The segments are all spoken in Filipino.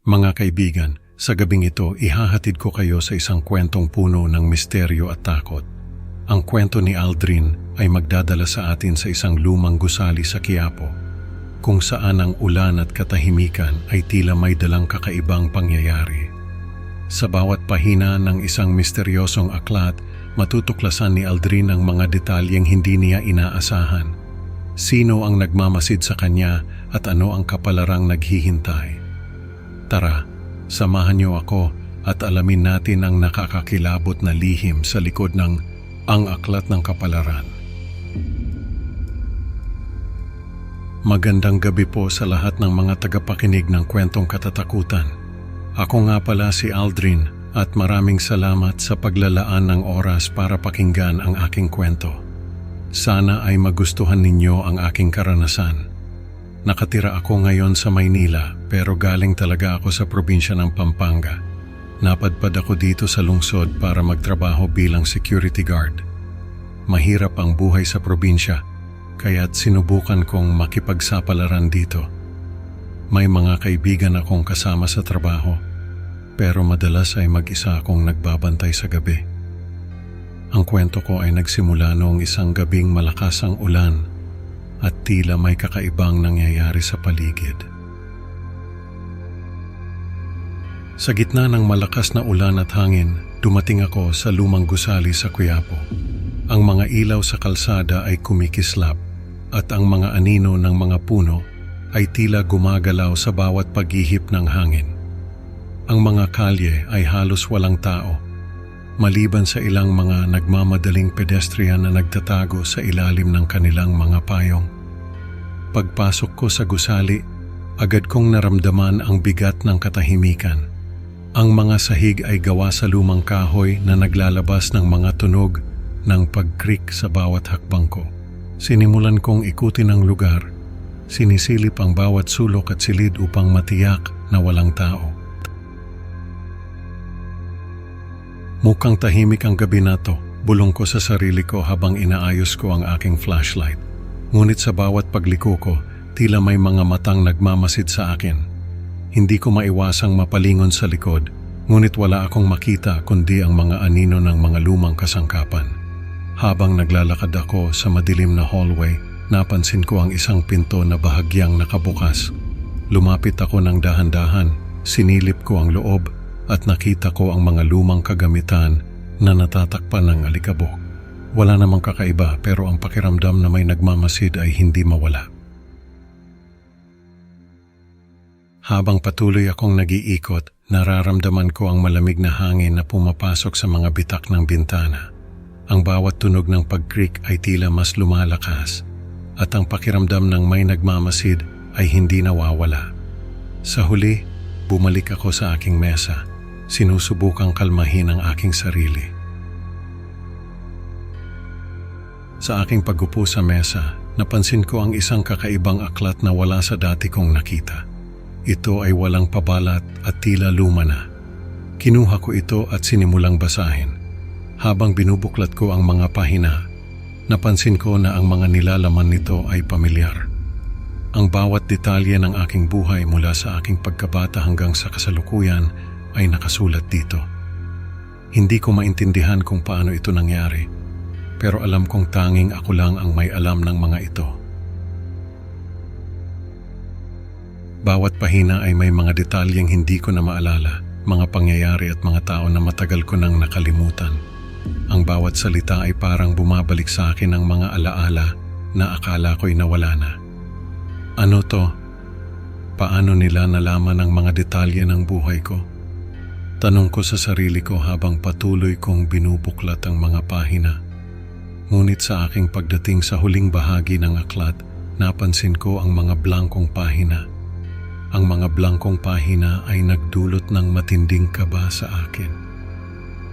Mga kaibigan, sa gabing ito ihahatid ko kayo sa isang kwentong puno ng misteryo at takot. Ang kwento ni Aldrin ay magdadala sa atin sa isang lumang gusali sa Quiapo, kung saan ang ulan at katahimikan ay tila may dalang kakaibang pangyayari. Sa bawat pahina ng isang misteryosong aklat, matutuklasan ni Aldrin ang mga detalyeng hindi niya inaasahan. Sino ang nagmamasid sa kanya at ano ang kapalarang naghihintay? Tara, samahan niyo ako at alamin natin ang nakakakilabot na lihim sa likod ng Ang Aklat ng Kapalaran. Magandang gabi po sa lahat ng mga tagapakinig ng kwentong katatakutan. Ako nga pala si Aldrin at maraming salamat sa paglalaan ng oras para pakinggan ang aking kwento. Sana ay magustuhan ninyo ang aking karanasan. Nakatira ako ngayon sa Maynila pero galing talaga ako sa probinsya ng Pampanga. Napadpad ako dito sa lungsod para magtrabaho bilang security guard. Mahirap ang buhay sa probinsya kaya't sinubukan kong makipagsapalaran dito. May mga kaibigan akong kasama sa trabaho pero madalas ay mag-isa akong nagbabantay sa gabi. Ang kwento ko ay nagsimula noong isang gabing malakas ang ulan at tila may kakaibang nangyayari sa paligid. Sa gitna ng malakas na ulan at hangin, dumating ako sa lumang gusali sa Quiapo. Ang mga ilaw sa kalsada ay kumikislap at ang mga anino ng mga puno ay tila gumagalaw sa bawat paghihip ng hangin. Ang mga kalye ay halos walang tao, maliban sa ilang mga nagmamadaling pedestrian na nagtatago sa ilalim ng kanilang mga payong. Pagpasok ko sa gusali, agad kong naramdaman ang bigat ng katahimikan. Ang mga sahig ay gawa sa lumang kahoy na naglalabas ng mga tunog ng pagkrik sa bawat hakbang ko. Sinimulan kong ikutin ang lugar, sinisilip ang bawat sulok at silid upang matiyak na walang tao. Mukhang tahimik ang gabi na to, bulong ko sa sarili ko habang inaayos ko ang aking flashlight. Ngunit sa bawat pagliko ko, tila may mga matang nagmamasid sa akin. Hindi ko maiwasang mapalingon sa likod, ngunit wala akong makita kundi ang mga anino ng mga lumang kasangkapan. Habang naglalakad ako sa madilim na hallway, napansin ko ang isang pinto na bahagyang nakabukas. Lumapit ako ng dahan-dahan, sinilip ko ang loob, at nakita ko ang mga lumang kagamitan na natatakpan ng alikabok. Wala namang kakaiba pero ang pakiramdam na may nagmamasid ay hindi mawala. Habang patuloy akong nag-iikot, nararamdaman ko ang malamig na hangin na pumapasok sa mga bitak ng bintana. Ang bawat tunog ng pagkrik ay tila mas lumalakas at ang pakiramdam ng may nagmamasid ay hindi nawawala. Sa huli, bumalik ako sa aking mesa. Sinusubukang kalmahin ang aking sarili. Sa aking pag-upo sa mesa, napansin ko ang isang kakaibang aklat na wala sa dati kong nakita. Ito ay walang pabalat at tila luma na. Kinuha ko ito at sinimulang basahin. Habang binubuklat ko ang mga pahina, napansin ko na ang mga nilalaman nito ay pamilyar. Ang bawat detalye ng aking buhay mula sa aking pagkabata hanggang sa kasalukuyan ay nakasulat dito. Hindi ko maintindihan kung paano ito nangyari, pero alam kong tanging ako lang ang may alam ng mga ito. Bawat pahina ay may mga detalyeng hindi ko na maalala, mga pangyayari at mga tao na matagal ko nang nakalimutan. Ang bawat salita ay parang bumabalik sa akin ng mga alaala na akala ko'y nawala na. Ano to? Paano nila nalaman ang mga detalye ng buhay ko? Tanong ko sa sarili ko habang patuloy kong binubuklat ang mga pahina. Ngunit sa aking pagdating sa huling bahagi ng aklat, napansin ko ang mga blankong pahina. Ang mga blankong pahina ay nagdulot ng matinding kaba sa akin.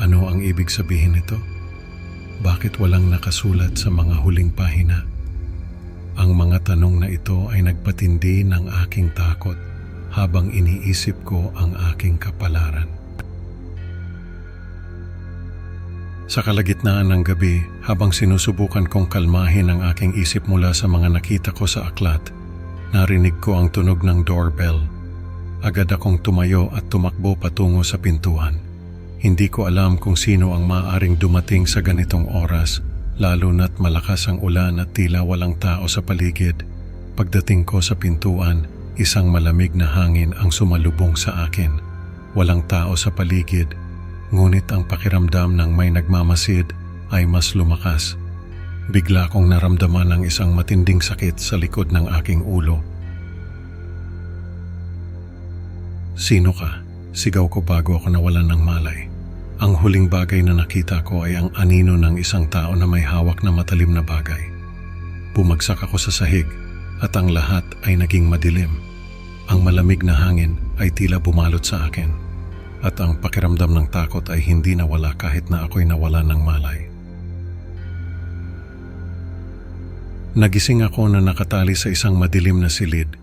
Ano ang ibig sabihin nito? Bakit walang nakasulat sa mga huling pahina? Ang mga tanong na ito ay nagpatindi ng aking takot habang iniisip ko ang aking kapalaran. Sa kalagitnaan ng gabi, habang sinusubukan kong kalmahin ang aking isip mula sa mga nakita ko sa aklat, narinig ko ang tunog ng doorbell. Agad akong tumayo at tumakbo patungo sa pintuan. Hindi ko alam kung sino ang maaaring dumating sa ganitong oras, lalo na't malakas ang ulan at tila walang tao sa paligid. Pagdating ko sa pintuan, isang malamig na hangin ang sumalubong sa akin. Walang tao sa paligid, ngunit ang pakiramdam ng may nagmamasid ay mas lumakas. Bigla kong naramdaman ang isang matinding sakit sa likod ng aking ulo. "Sino ka?" Sigaw ko bago ako nawalan ng malay. Ang huling bagay na nakita ko ay ang anino ng isang tao na may hawak na matalim na bagay. Bumagsak ako sa sahig at ang lahat ay naging madilim. Ang malamig na hangin ay tila bumalot sa akin at ang pakiramdam ng takot ay hindi nawala kahit na ako'y nawala ng malay. Nagising ako na nakatali sa isang madilim na silid.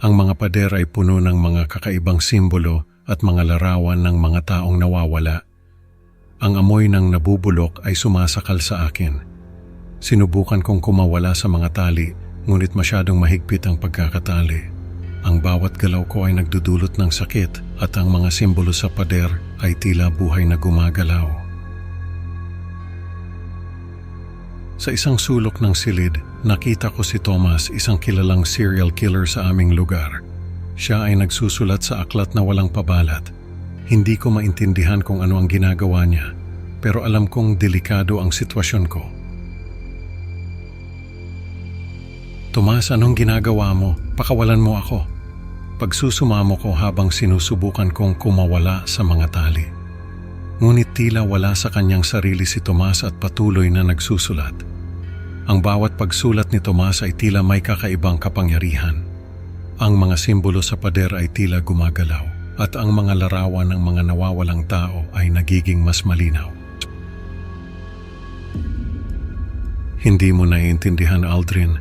Ang mga pader ay puno ng mga kakaibang simbolo at mga larawan ng mga taong nawawala. Ang amoy ng nabubulok ay sumasakal sa akin. Sinubukan kong kumawala sa mga tali, ngunit masyadong mahigpit ang pagkakatali. Ang bawat galaw ko ay nagdudulot ng sakit at ang mga simbolo sa pader ay tila buhay na gumagalaw. Sa isang sulok ng silid, nakita ko si Thomas, isang kilalang serial killer sa aming lugar. Siya ay nagsusulat sa aklat na walang pabalat. Hindi ko maintindihan kung ano ang ginagawa niya, pero alam kong delikado ang sitwasyon ko. "Tomas, anong ginagawa mo? Pakawalan mo ako." Pagsusumamo ko habang sinusubukan kong kumawala sa mga tali. Ngunit tila wala sa kanyang sarili si Tomas at patuloy na nagsusulat. Ang bawat pagsulat ni Tomas ay tila may kakaibang kapangyarihan. Ang mga simbolo sa pader ay tila gumagalaw at ang mga larawan ng mga nawawalang tao ay nagiging mas malinaw. "Hindi mo naiintindihan, Aldrin.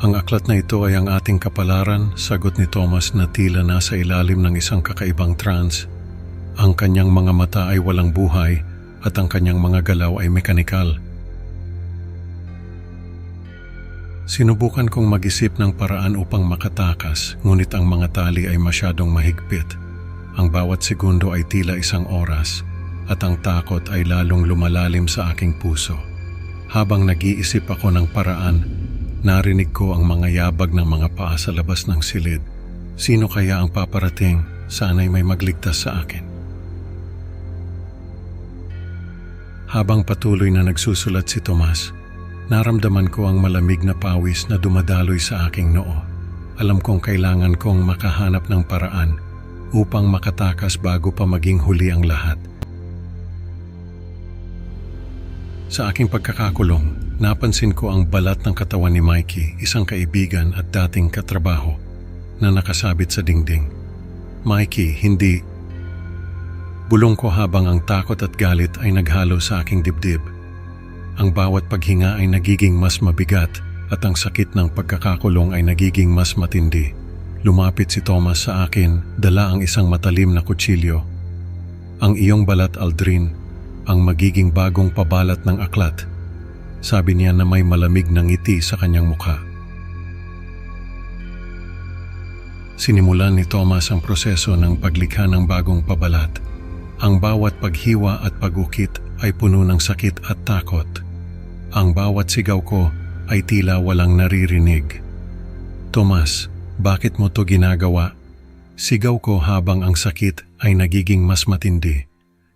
Ang aklat na ito ay ang ating kapalaran," sagot ni Thomas na tila nasa ilalim ng isang kakaibang trance. Ang kanyang mga mata ay walang buhay at ang kanyang mga galaw ay mekanikal. Sinubukan kong mag-isip ng paraan upang makatakas, ngunit ang mga tali ay masyadong mahigpit. Ang bawat segundo ay tila isang oras at ang takot ay lalong lumalalim sa aking puso. Habang nag-iisip ako ng paraan, narinig ko ang mga yabag ng mga paa sa labas ng silid. Sino kaya ang paparating? Sana'y may magligtas sa akin. Habang patuloy na nagsusulat si Tomas, naramdaman ko ang malamig na pawis na dumadaloy sa aking noo. Alam kong kailangan kong makahanap ng paraan upang makatakas bago pa maging huli ang lahat. Sa aking pagkakakulong, napansin ko ang balat ng katawan ni Mikey, isang kaibigan at dating katrabaho, na nakasabit sa dingding. "Mikey, hindi." Bulong ko habang ang takot at galit ay naghalo sa aking dibdib. Ang bawat paghinga ay nagiging mas mabigat at ang sakit ng pagkakakulong ay nagiging mas matindi. Lumapit si Thomas sa akin, dala ang isang matalim na kutsilyo. "Ang iyong balat, Aldrin, ang magiging bagong pabalat ng aklat," sabi niya na may malamig na ngiti sa kanyang mukha. Sinimulan ni Thomas ang proseso ng paglikha ng bagong pabalat. Ang bawat paghiwa at pag-ukit ay puno ng sakit at takot. Ang bawat sigaw ko ay tila walang naririnig. "Thomas, bakit mo to ginagawa?" Sigaw ko habang ang sakit ay nagiging mas matindi.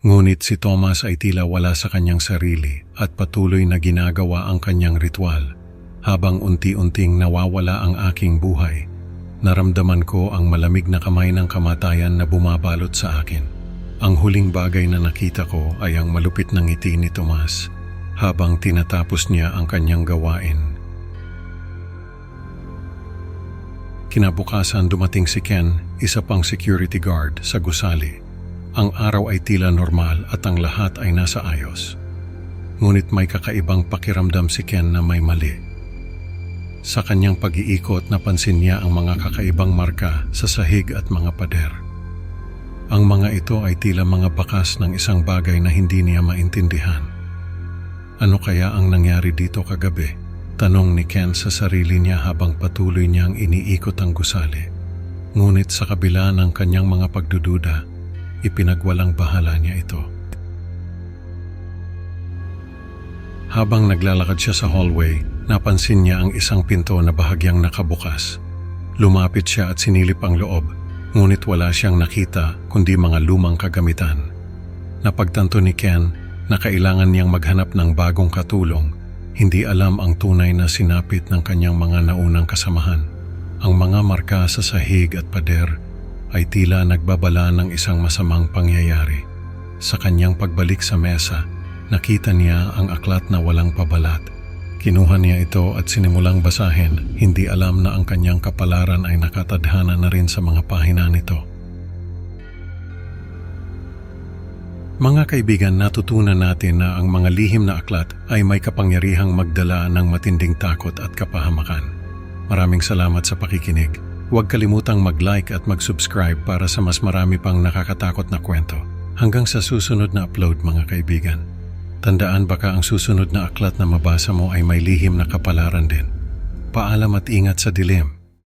Ngunit si Thomas ay tila wala sa kanyang sarili at patuloy na ginagawa ang kanyang ritual. Habang unti-unting nawawala ang aking buhay, naramdaman ko ang malamig na kamay ng kamatayan na bumabalot sa akin. Ang huling bagay na nakita ko ay ang malupit na ngiti ni Tomas habang tinatapos niya ang kanyang gawain. Kinabukasan dumating si Ken, isa pang security guard sa gusali. Ang araw ay tila normal at ang lahat ay nasa ayos. Ngunit may kakaibang pakiramdam si Ken na may mali. Sa kanyang pag-iikot, napansin niya ang mga kakaibang marka sa sahig at mga pader. Ang mga ito ay tila mga bakas ng isang bagay na hindi niya maintindihan. "Ano kaya ang nangyari dito kagabi?" tanong ni Ken sa sarili niya habang patuloy niyang iniikot ang gusali. Ngunit sa kabila ng kanyang mga pagdududa, ipinagwalang bahala niya ito. Habang naglalakad siya sa hallway, napansin niya ang isang pinto na bahagyang nakabukas. Lumapit siya at sinilip ang loob, ngunit wala siyang nakita kundi mga lumang kagamitan. Napagtanto ni Ken na kailangan niyang maghanap ng bagong katulong, hindi alam ang tunay na sinapit ng kanyang mga naunang kasamahan. Ang mga marka sa sahig at pader ay tila nagbabala ng isang masamang pangyayari. Sa kanyang pagbalik sa mesa, nakita niya ang aklat na walang pabalat. Kinuha niya ito at sinimulang basahin, hindi alam na ang kanyang kapalaran ay nakatadhana na rin sa mga pahina nito. Mga kaibigan, natutunan natin na ang mga lihim na aklat ay may kapangyarihang magdala ng matinding takot at kapahamakan. Maraming salamat sa pakikinig. Huwag kalimutang mag-like at mag-subscribe para sa mas marami pang nakakatakot na kwento. Hanggang sa susunod na upload, mga kaibigan. Tandaan, baka ang susunod na aklat na mabasa mo ay may lihim na kapalaran din. Paalam at ingat sa dilim.